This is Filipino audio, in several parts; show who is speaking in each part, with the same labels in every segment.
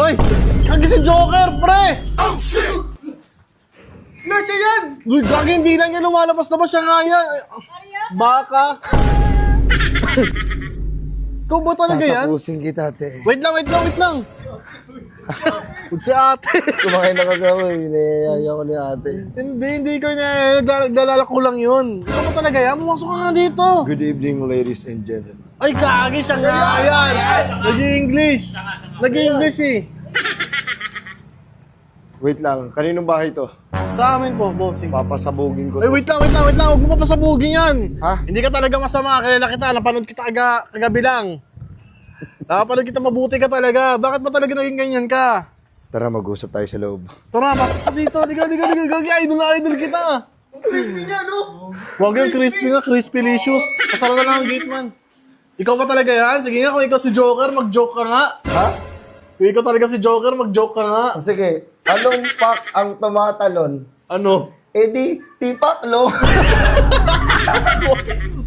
Speaker 1: Oy! Kagi si Joker, pre!
Speaker 2: Oh, shit!
Speaker 3: Nasa yan!
Speaker 1: Uy, gagi, hindi lang yan lumalabas na ba siya nga yan? Baka. Ikaw ba talaga yan?
Speaker 3: Tatapusin kita, ate.
Speaker 1: Wait lang. Huwag si ate.
Speaker 3: Kumakain na kasi ako eh. Inayaya ko ni ate.
Speaker 1: Hindi ko niya. Dalala ko lang yun. Ikaw ba talaga yan? Pumasok ka nga dito.
Speaker 3: Good evening, ladies and gentlemen.
Speaker 1: Ay, gagi siya nga yan. Nag-i-English. Nag-i-English eh.
Speaker 3: Wait lang, kaninong bahay to?
Speaker 1: Sa amin po, bossing.
Speaker 3: Papasabugin ko
Speaker 1: Ay,
Speaker 3: to.
Speaker 1: wait lang. Huwag mo papasabugin yan.
Speaker 3: Ha?
Speaker 1: Hindi ka talaga masama. Kilala kita. Napanood kita kagabi lang. Napanood kita, mabuti ka talaga. Bakit ba talaga naging ganyan ka?
Speaker 3: Tara, mag-usap tayo sa loob.
Speaker 1: Tara, pasok ka dito. Liga. Gagi, idol kita.
Speaker 3: Crispy nga, no?
Speaker 1: Huwag yung crispy-licious. Pasara na lang ang gate, man. Ikaw ba talaga yan? Sige nga, kung ikaw si Joker, mag-joke ka nga.
Speaker 3: Ha?
Speaker 1: Kung ikaw talaga si Joker, mag-joke ka nga.
Speaker 3: Sige, anong pak ang tumatalon?
Speaker 1: Ano?
Speaker 3: Eh di, tipaklo.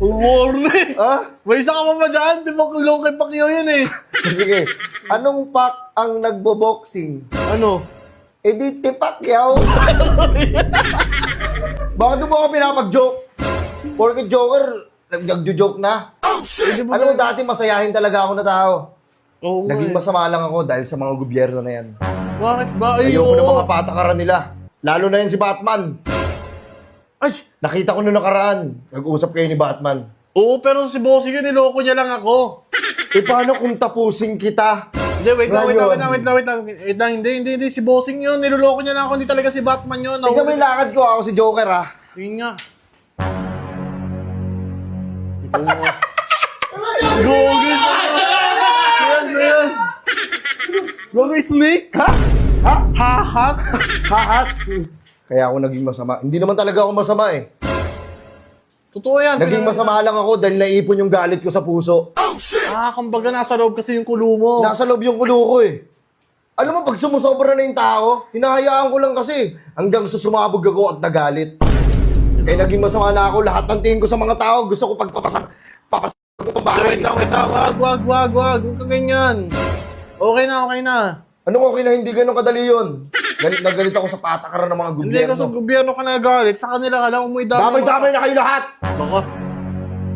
Speaker 1: Warning!
Speaker 3: Ha?
Speaker 1: May isa ka pa ba dyan? Di ba kulong kay Pacquiao yan eh?
Speaker 3: Sige, anong pak ang nagbo-boxing?
Speaker 1: Ano?
Speaker 3: Eh di, tipakyaw. Bakit mo ako pinapag-joke? Porque Joker, nag-joke na. Alam mo, dati masayahin talaga ako na tao.
Speaker 1: Oo nga
Speaker 3: Naging
Speaker 1: eh.
Speaker 3: masama lang ako dahil sa mga gobyerno na yan.
Speaker 1: Bakit ba? Ay,
Speaker 3: Ayoko na
Speaker 1: oo.
Speaker 3: mga patakaran nila. Lalo na yan si Batman.
Speaker 1: Ay!
Speaker 3: Nakita ko noong nakaraan. Nag-uusap kayo ni Batman.
Speaker 1: Oo, pero si Bossing yun, niloko niya lang ako.
Speaker 3: Eh paano kung tapusin kita?
Speaker 1: Hindi, wait lang.
Speaker 3: Ngayon.
Speaker 1: Hindi, si Bossing yun. Niloloko niya lang ako, hindi talaga si Batman yun.
Speaker 3: Tingnan mo yung lakad ko, ako si Joker ha.
Speaker 1: Yun nga. Ikaw nga. Gogin! Yan. Gogin snake?
Speaker 3: Ha? Ha?
Speaker 1: Hahas?
Speaker 3: Hahas? Kaya ako naging masama. Hindi naman talaga ako masama eh.
Speaker 1: Totoo yan.
Speaker 3: Naging masama lang ako dahil naipon yung galit ko sa puso.
Speaker 1: Kumbaga nasa loob kasi yung kulo mo.
Speaker 3: Nasa loob yung kulo ko eh. Alam mo, pag sumusobra na yung tao, hinahayaan ko lang kasi hanggang sa sumabog ako at nagalit. Kaya naging masama na ako. Lahat ng tingin ko sa mga tao, gusto ko pagpapasak ko itong bahay.
Speaker 1: Wag. Huwag ka ganyan. Okay na.
Speaker 3: Anong okay na hindi ganun kadali yun? Galit na galit ako sa patakaran ng mga
Speaker 1: Hindi
Speaker 3: gobyerno.
Speaker 1: ka sa gobyerno ka nagalit. Sa kanila ka lang umuwi
Speaker 3: Damay-damay na kayo lahat!
Speaker 1: Baka.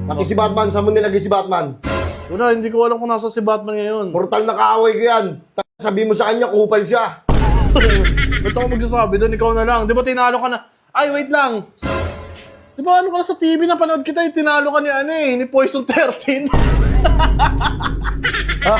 Speaker 3: Pati si Batman, saan mo nilagay si Batman?
Speaker 1: Wala, hindi ko alam kung nasa si Batman ngayon.
Speaker 3: Mortal na kaaway ko yan. Sabi mo sa kanya, kupal siya.
Speaker 1: Ba't ako magsasabi doon? Ikaw na lang. Di ba tinalo ka na? Ay, wait lang. Di ba ano ka na sa TV, napanood kita, tinalo ka ni Poison 13.
Speaker 3: Ha?